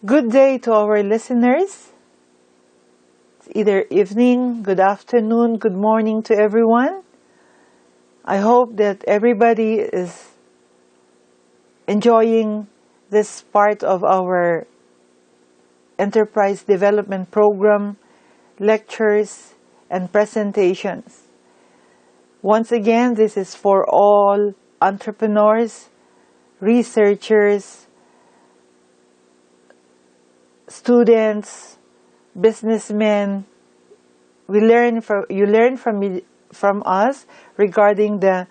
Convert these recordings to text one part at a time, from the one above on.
Good day to our listeners. It's either evening, good afternoon, good morning to everyone. I hope that everybody is enjoying this part of our enterprise development program, lectures, and presentations. Once again, this is for all entrepreneurs, researchers, students, businessmen. You learn from us regarding the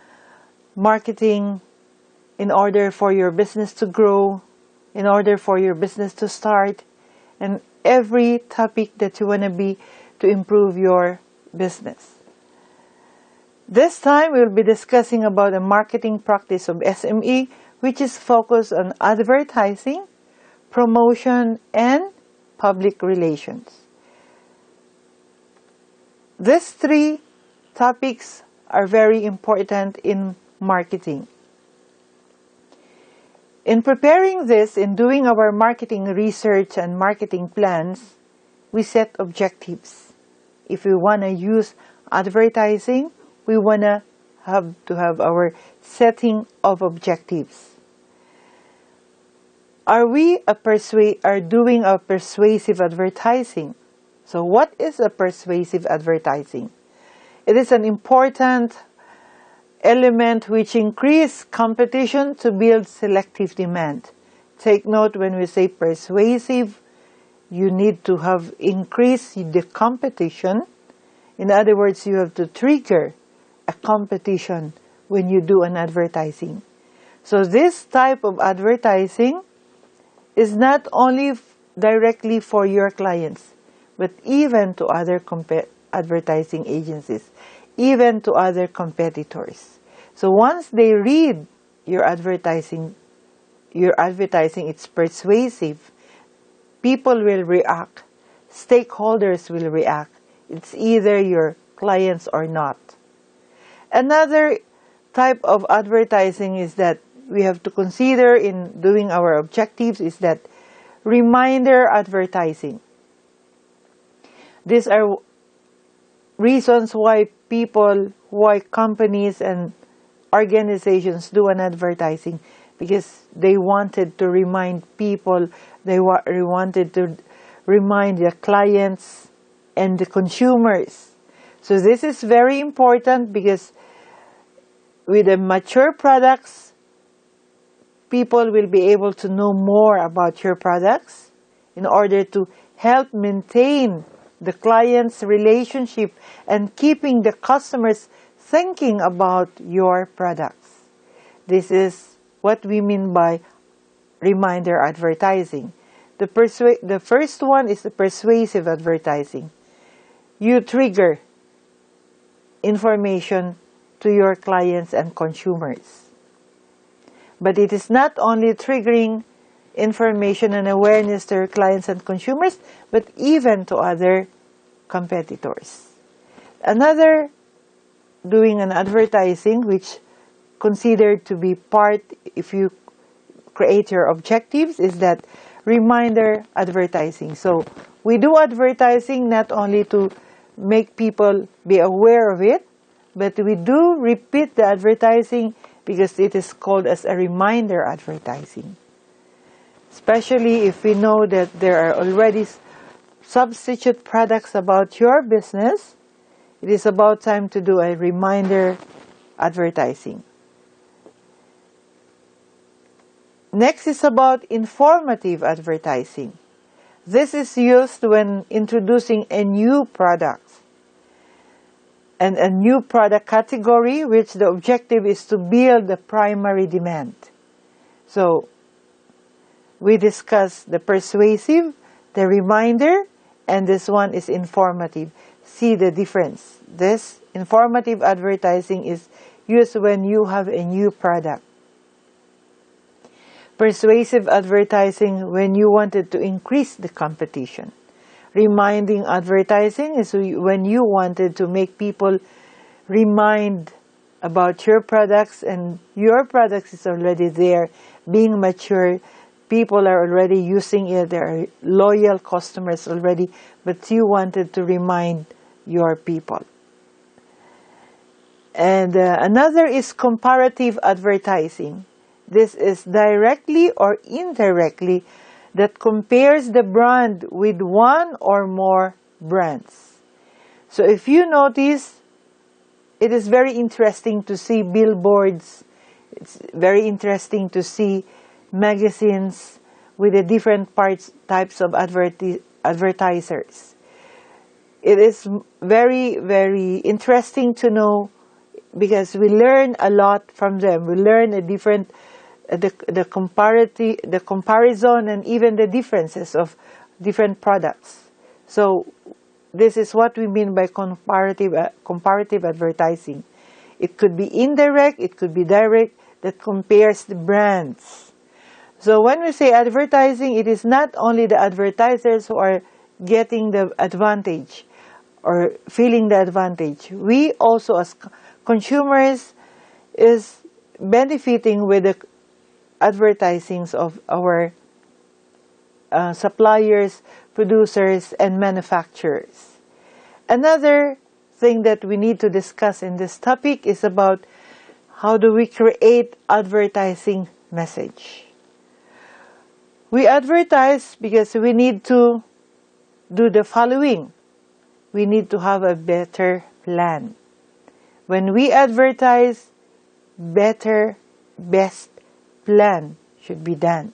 marketing in order for your business to grow, in order for your business to start, and every topic that you want to improve your business. This time we'll be discussing about a marketing practice of SME, which is focused on advertising, promotion, and public relations. These three topics are very important in marketing. In preparing this, in doing our marketing research and marketing plans, we set objectives. If we want to use advertising, we want to have our setting of objectives. Are doing a persuasive advertising? So what is a persuasive advertising? It is an important element which increases competition to build selective demand. Take note, when we say persuasive, you need to have increased the competition. In other words, you have to trigger a competition when you do an advertising. So this type of advertising is not only directly for your clients, but even to other advertising agencies, even to other competitors. So once they read your advertising, it's persuasive, people will react, stakeholders will react. It's either your clients or not. Another type of advertising is that we have to consider in doing our objectives is that reminder advertising. These are reasons why companies and organizations do an advertising, because they wanted to remind people, they wanted to remind their clients and the consumers. So this is very important, because with the mature products, people will be able to know more about your products in order to help maintain the client's relationship and keeping the customers thinking about your products. This is what we mean by reminder advertising. The first one is the persuasive advertising. You trigger information to your clients and consumers. But it is not only triggering information and awareness to your clients and consumers, but even to other competitors. Another doing an advertising, which considered to be part, if you create your objectives, is that reminder advertising. So we do advertising not only to make people be aware of it, but we do repeat the advertising because it is called as a reminder advertising. Especially if we know that there are already substitute products about your business, it is about time to do a reminder advertising. Next is about informative advertising. This is used when introducing a new product and a new product category, which the objective is to build the primary demand. So we discussed the persuasive, the reminder, and this one is informative. See the difference. This informative advertising is used when you have a new product. Persuasive advertising when you wanted to increase the competition. Reminding advertising is when you wanted to make people remind about your products, and your products is already there, being mature. people are already using it, there are loyal customers already, but you wanted to remind your people. And another is comparative advertising. This is directly or indirectly that compares the brand with one or more brands. So if you notice, it is very interesting to see billboards. It's very interesting to see magazines with the different types of advertisers. It is very, very interesting to know, because we learn a lot from them. We learn a different, the comparison and even the differences of different products. So this is what we mean by comparative advertising. It could be indirect, it could be direct, that compares the brands. So when we say advertising, it is not only the advertisers who are getting the advantage or feeling the advantage. We also as consumers is benefiting with the advertisings of our suppliers, producers, and manufacturers. Another thing that we need to discuss in this topic is about how do we create advertising message. We advertise because we need to do the following. We need to have a better plan. When we advertise, best plan should be done.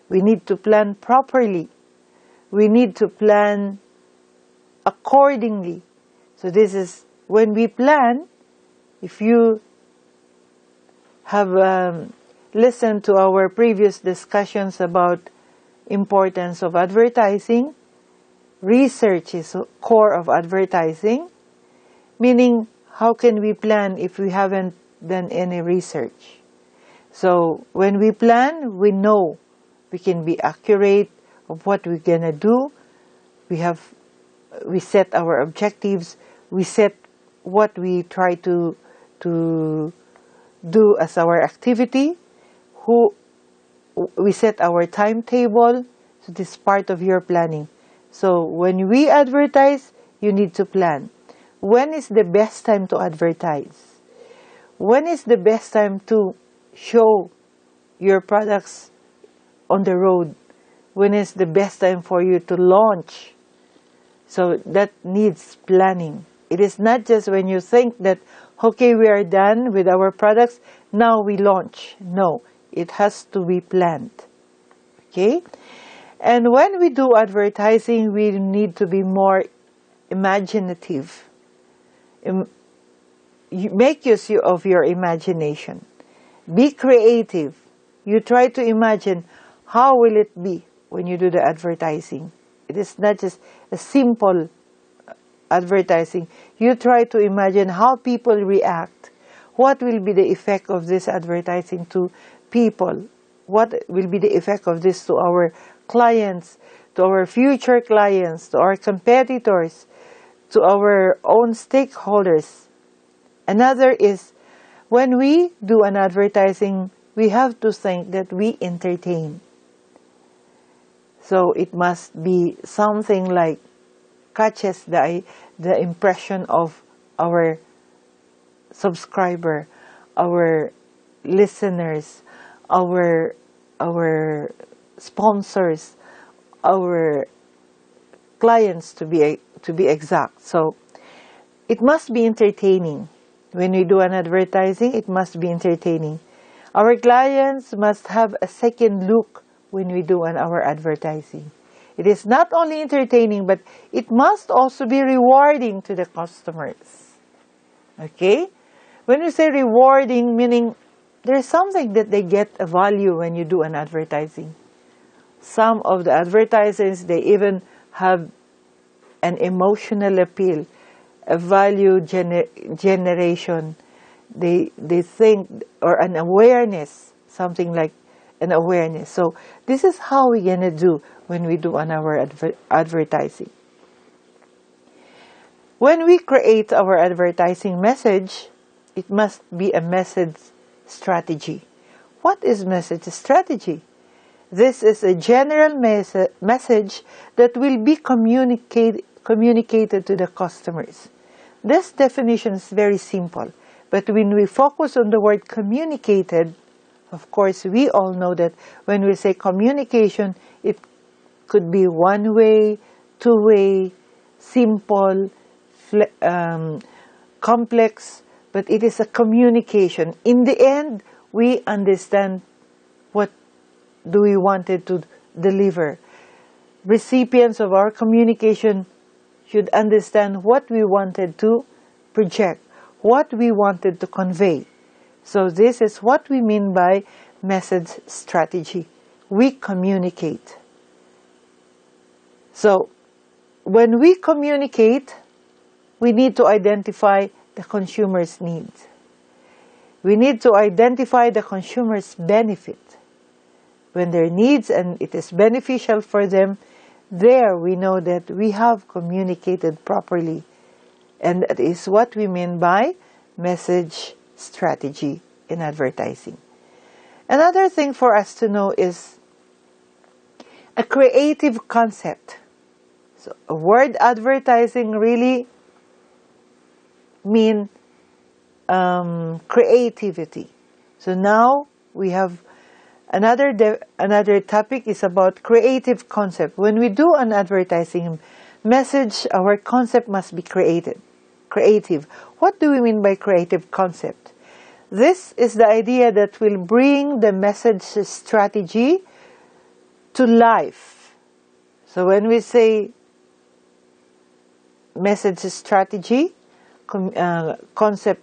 We need to plan properly. We need to plan accordingly. So this is when we plan. If you have listened to our previous discussions about importance of advertising, research is core of advertising, meaning how can we plan if we haven't done any research? So when we plan, we know we can be accurate of what we're gonna do. We set our objectives. We set what we try to do as our activity. We set our timetable. So this is part of your planning. So when we advertise, you need to plan. When is the best time to advertise? When is the best time to show your products on the road? When is the best time for you to launch? So that needs planning. It is not just when you think that, okay, we are done with our products, now we launch. No, it has to be planned. Okay? And when we do advertising, we need to be more imaginative. Make use of your imagination. Be creative. You try to imagine how will it be when you do the advertising. It is not just a simple advertising. You try to imagine how people react. What will be the effect of this advertising to people? What will be the effect of this to our clients, to our future clients, to our competitors, to our own stakeholders? Another is, when we do an advertising, we have to think that we entertain. So it must be something like catches the impression of our subscriber, our listeners, our sponsors, our clients, to be exact. So it must be entertaining. When we do an advertising, it must be entertaining. Our clients must have a second look when we do our advertising. It is not only entertaining, but it must also be rewarding to the customers. Okay? When we say rewarding, meaning there's something that they get a value when you do an advertising. Some of the advertisers, they even have an emotional appeal, a value generation. They think, or an awareness, something like an awareness. So this is how we're going to do when we do on our advertising. When we create our advertising message, it must be a message strategy. What is message strategy? This is a general message that will be communicated to the customers. This definition is very simple, but when we focus on the word communicated, of course, we all know that when we say communication, it could be one-way, two-way, simple, complex, but it is a communication. In the end, we understand what do we wanted to deliver. Recipients of our communication should understand what we wanted to project, what we wanted to convey. So this is what we mean by message strategy. We communicate. So when we communicate, we need to identify the consumer's needs. We need to identify the consumer's benefit. When their needs and it is beneficial for them, there we know that we have communicated properly. And that is what we mean by message strategy in advertising. Another thing for us to know is a creative concept. So a word advertising really mean creativity. So now we have another topic is about creative concept. When we do an advertising message, our concept must be creative. What do we mean by creative concept? This is the idea that will bring the message strategy to life. So when we say message strategy, concept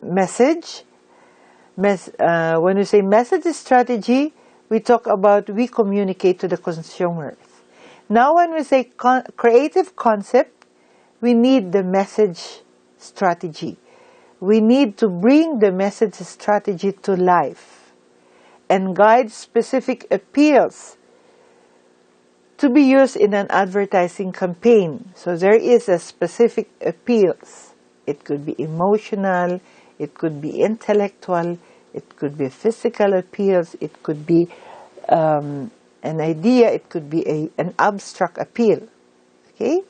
message, when we say message strategy, we talk about we communicate to the consumers. Now when we say creative concept, we need the message strategy. We need to bring the message strategy to life and guide specific appeals to be used in an advertising campaign. So there is a specific appeals. It could be emotional, it could be intellectual, it could be physical appeals, it could be an idea, it could be an abstract appeal. Okay?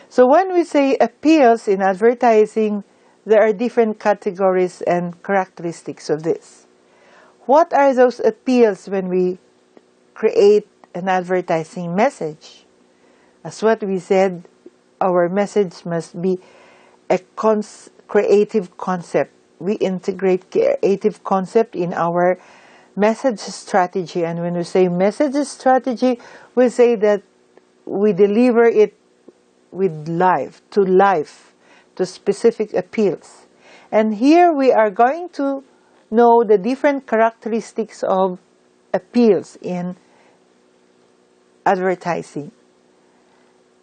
So when we say appeals in advertising, there are different categories and characteristics of this. What are those appeals when we create an advertising message? As what we said, our message must be a creative concept. We integrate creative concept in our message strategy. And when we say message strategy, we say that we deliver it with life, to specific appeals. And here we are going to know the different characteristics of appeals in advertising.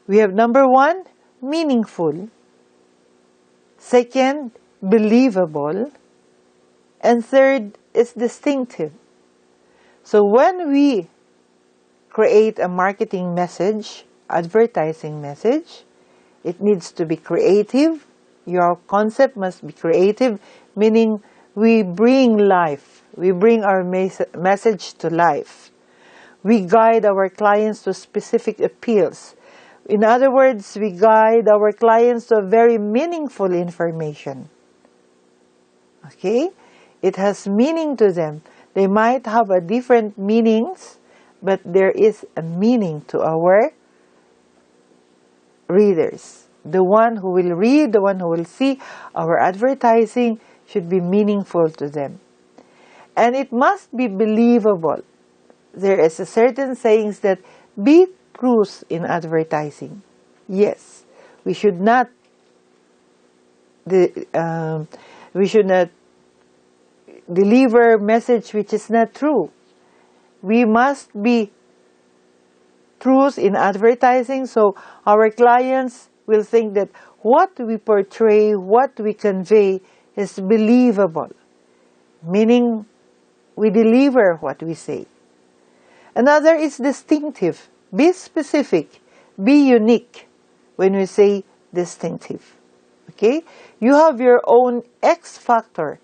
We have number one, meaningful. Second, believable. And third is distinctive. So when we create a marketing message, advertising message, it needs to be creative. Your concept must be creative, meaning we bring life. We bring our message to life. We guide our clients to specific appeals. In other words, we guide our clients to very meaningful information. Okay? It has meaning to them. They might have a different meanings, but there is a meaning to our readers. The one who will read, the one who will see our advertising should be meaningful to them. And it must be believable. There is a certain sayings that be truth in advertising. Yes, we should not deliver message which is not true. We must be truth in advertising, so our clients will think that what we portray, what we convey is believable, meaning we deliver what we say. Another is distinctive. Be specific, be unique when we say distinctive. Okay? You have your own X factor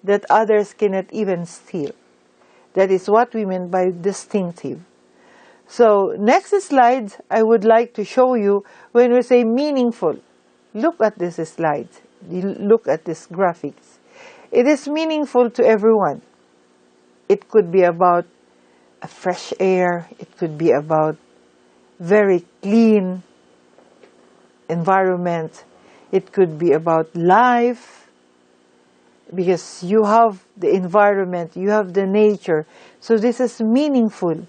that others cannot even steal. That is what we mean by distinctive. So next slide, I would like to show you when we say meaningful. Look at this slide. Look at this graphics. It is meaningful to everyone. It could be about a fresh air. It could be about very clean environment. It could be about life, because you have the environment, you have the nature. So this is meaningful.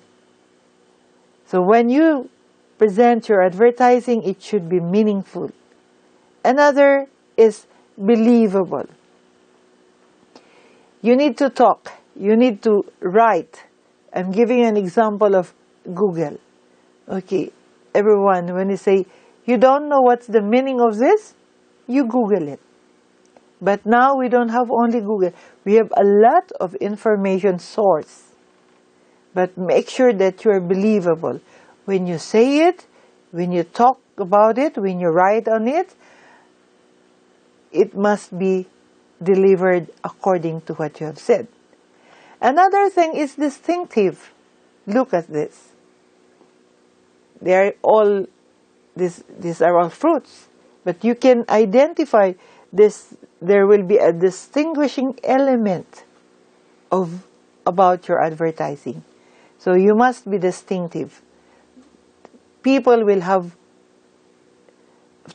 So when you present your advertising, it should be meaningful. Another is believable. You need to talk. You need to write. I'm giving an example of Google. Okay, everyone, when you say, you don't know what's the meaning of this, you Google it. But now we don't have only Google. We have a lot of information source. But make sure that you are believable. When you say it, when you talk about it, when you write on it, it must be delivered according to what you have said. Another thing is distinctive. Look at this. They are all, these are all fruits. But you can identify this. There will be a distinguishing element about your advertising. So you must be distinctive. People will have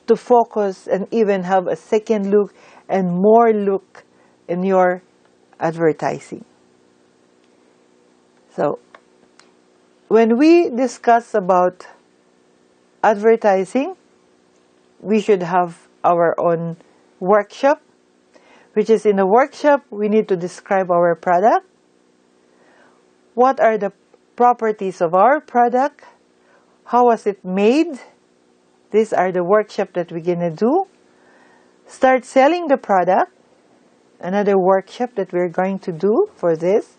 to focus and even have a second look and more look in your advertising. So when we discuss about advertising, we should have our own workshop, which is in the workshop we need to describe our product. What are the properties of our product? How was it made? These are the workshop that we're going to do. Start selling the product. Another workshop that we're going to do for this.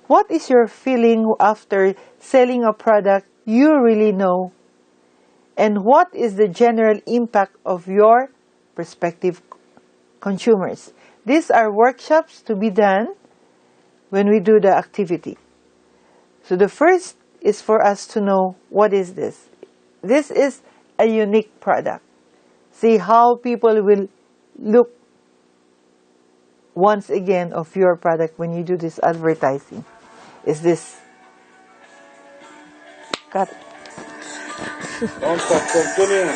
What is your feeling after selling a product you really know? And what is the general impact of your prospective consumers? These are workshops to be done when we do the activity. So the first is for us to know, what is this? This is a unique product. See how people will look once again of your product when you do this advertising. Is this cut? Don't stop, continue.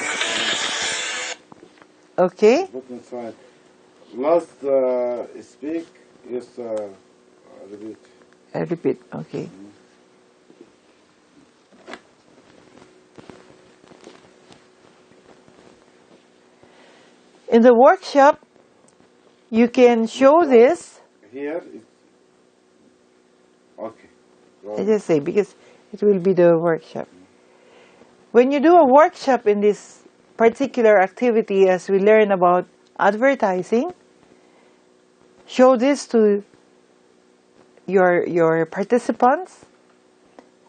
Okay. Look inside. Last speak is repeat. I repeat. Okay. In the workshop, you can show this. Here is okay. I just say because it will be the workshop. When you do a workshop in this particular activity, as we learn about advertising, show this to your participants.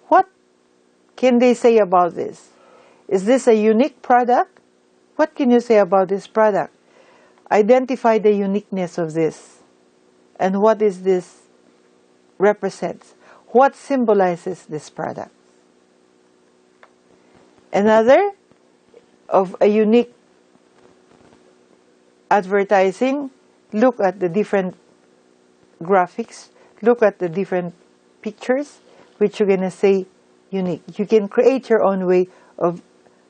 What can they say about this? Is this a unique product? What can you say about this product? Identify the uniqueness of this. And what is this represents? What symbolizes this product? Another of a unique advertising, look at the different graphics, look at the different pictures, which you're going to say unique. You can create your own way of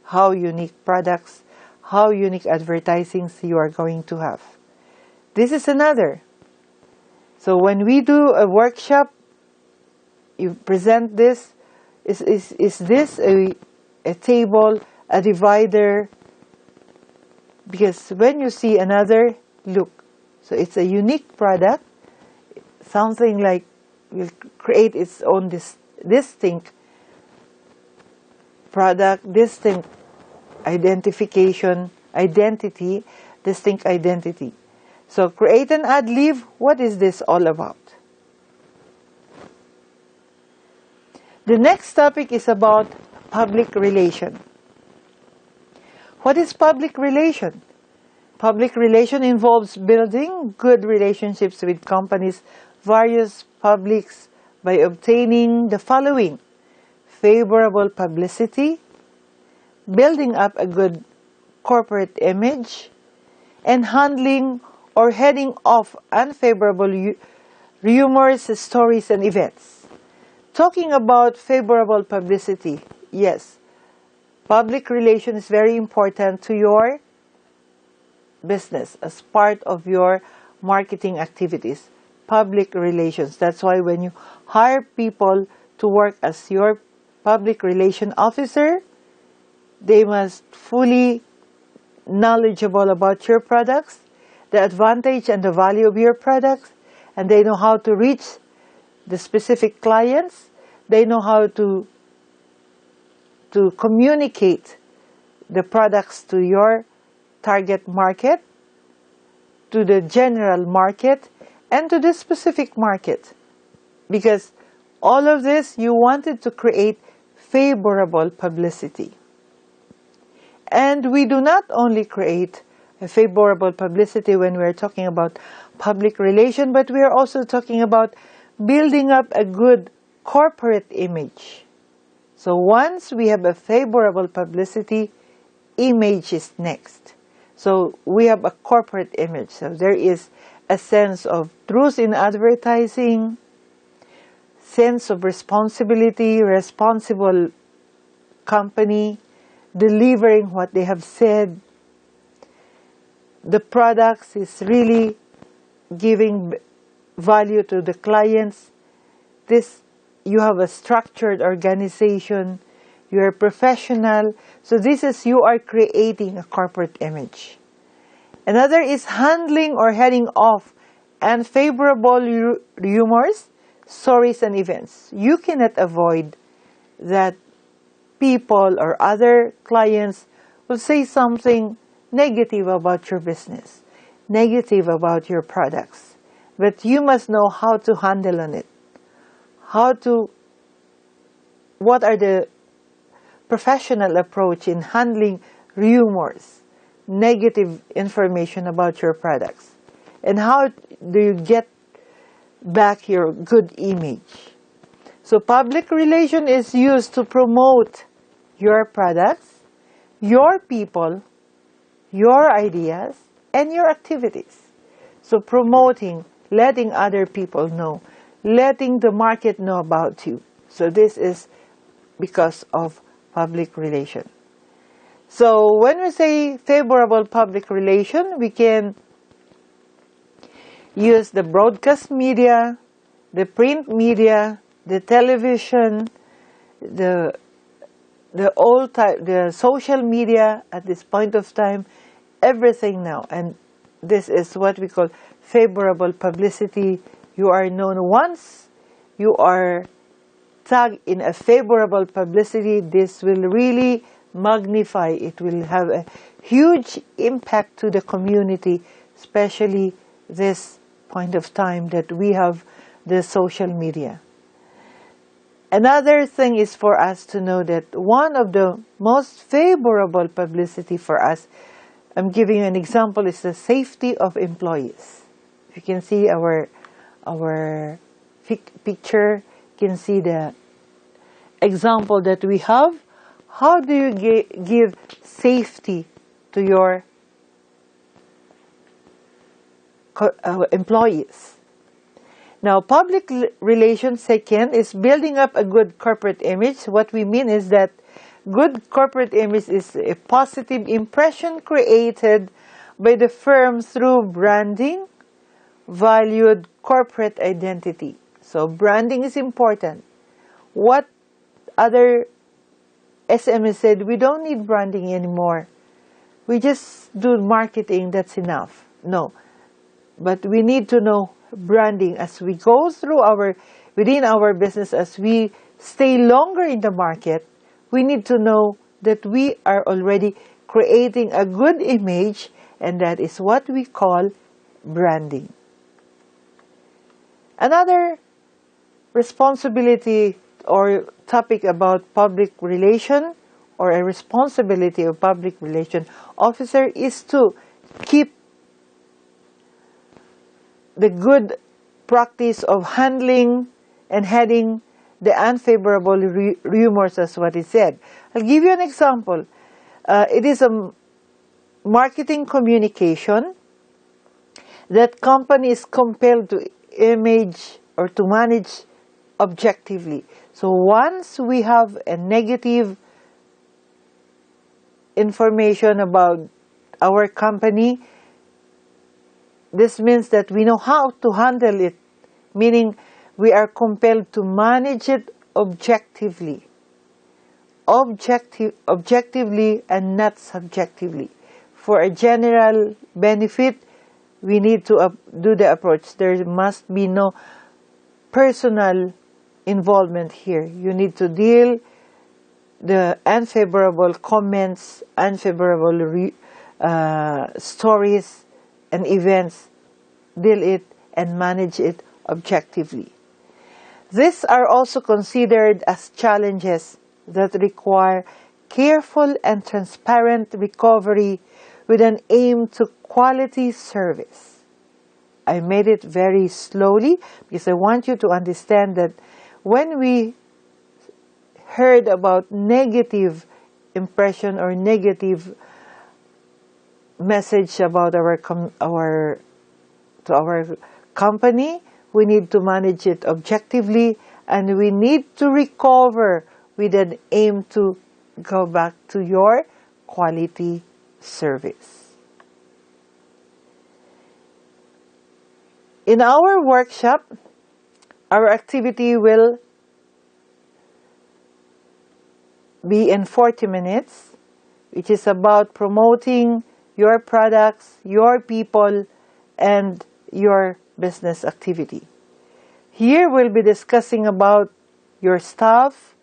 how unique products, how unique advertisings you are going to have. This is another. So when we do a workshop, you present this. Is this a table, a divider? Because when you see another, look. So it's a unique product. Something like will create its own distinct product, distinct identity, distinct identity. So create an ad lib. What is this all about? The next topic is about public relation. What is public relation? Public relation involves building good relationships with companies, various publics, by obtaining the following: favorable publicity, building up a good corporate image, and handling or heading off unfavorable rumors, stories, and events. Talking about favorable publicity, yes, public relations is very important to your business as part of your marketing activities. Public relations. That's why when you hire people to work as your public relation officer, they must fully knowledgeable about your products, the advantage and the value of your products, and they know how to reach the specific clients. They know how to communicate the products to your target market, to the general market, and to the specific market. Because all of this, you wanted to create favorable publicity. And we do not only create a favorable publicity when we're talking about public relation, but we are also talking about building up a good corporate image. So once we have a favorable publicity, image is next. So we have a corporate image. So there is a sense of truth in advertising, sense of responsibility, responsible company, delivering what they have said. The products is really giving value to the clients. You have a structured organization, you're a professional. So you are creating a corporate image. Another is handling or heading off unfavorable rumors, stories, and events. You cannot avoid that people or other clients will say something negative about your business, negative about your products. But you must know how to handle on it. What are the professional approach in handling rumors, negative information about your products, and how do you get back your good image. So public relation is used to promote your products, your people, your ideas, and your activities. So promoting, letting other people know, letting the market know about you. So this is because of public relation. So when we say favorable public relation, we can use the broadcast media, the print media, the television, the social media at this point of time, everything now. And this is what we call favorable publicity. You are known once, you are tagged in a favorable publicity, this will really magnify, it will have a huge impact to the community, especially this point of time that we have the social media. Another thing is for us to know that one of the most favorable publicity for us, I'm giving you an example, is the safety of employees. You can see our picture, you can see the example that we have. How do you give safety to your employees? Now, public relations, second, is building up a good corporate image. What we mean is that good corporate image is a positive impression created by the firm through branding, valued corporate identity. So branding is important. What other SMS said, we don't need branding anymore. We just do marketing, that's enough. No. But we need to know branding as we go through within our business, as we stay longer in the market, we need to know that we are already creating a good image, and that is what we call branding. Another responsibility or topic about public relation, or a responsibility of public relation officer, is to keep the good practice of handling and heading the unfavorable rumors, as what it said. I'll give you an example. It is a marketing communication that company is compelled to image or to manage objectively. So once we have a negative information about our company, this means that we know how to handle it, meaning we are compelled to manage it objectively. Objectively and not subjectively. For a general benefit, we need to do the approach. There must be no personal involvement here. You need to deal the unfavorable comments, unfavorable stories and events, deal it and manage it objectively. These are also considered as challenges that require careful and transparent recovery with an aim to quality service. I made it very slowly because I want you to understand that when we heard about negative impression or negative message about our company, we need to manage it objectively, and we need to recover with an aim to go back to your quality service. In our workshop, our activity will be in 40 minutes, which is about promoting your products, your people, and your business activity. Here we'll be discussing about your staff,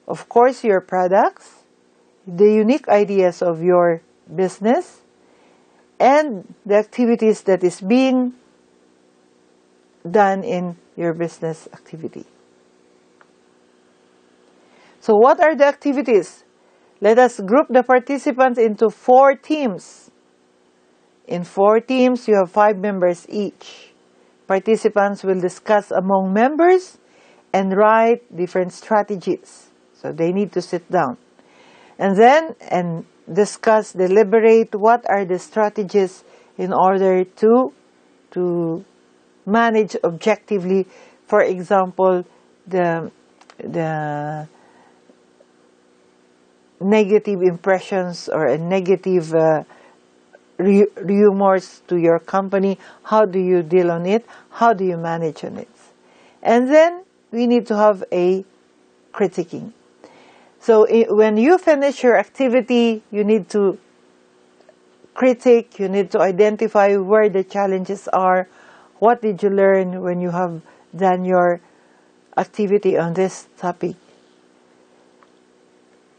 of course your products, the unique ideas of your business, and the activities that is being done in your business activity. So what are the activities? Let us group the participants into 4 teams. In 4 teams, you have 5 members each. Participants will discuss among members and write different strategies. So they need to sit down. And then discuss, deliberate what are the strategies in order to manage objectively, for example, the negative impressions or a negative rumors to your company. How do you deal on it? How do you manage on it? And then we need to have a critiquing. So when you finish your activity, you need to critique, you need to identify where the challenges are. What did you learn when you have done your activity on this topic?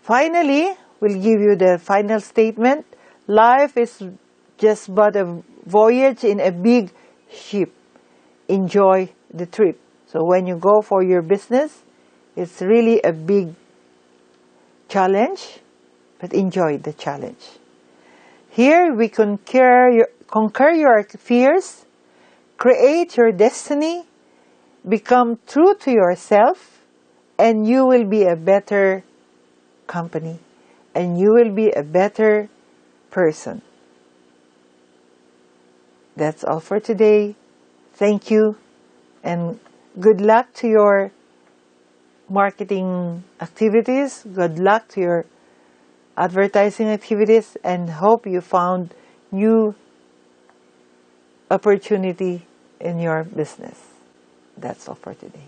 Finally, we'll give you the final statement. Life is just but a voyage in a big ship. Enjoy the trip. So when you go for your business, it's really a big challenge, but enjoy the challenge. Here we conquer your fears, create your destiny, become true to yourself, and you will be a better company, and you will be a better person. That's all for today. Thank you, and good luck to your marketing activities. Good luck to your advertising activities, and hope you found new opportunity in your business. That's all for today.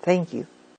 Thank you.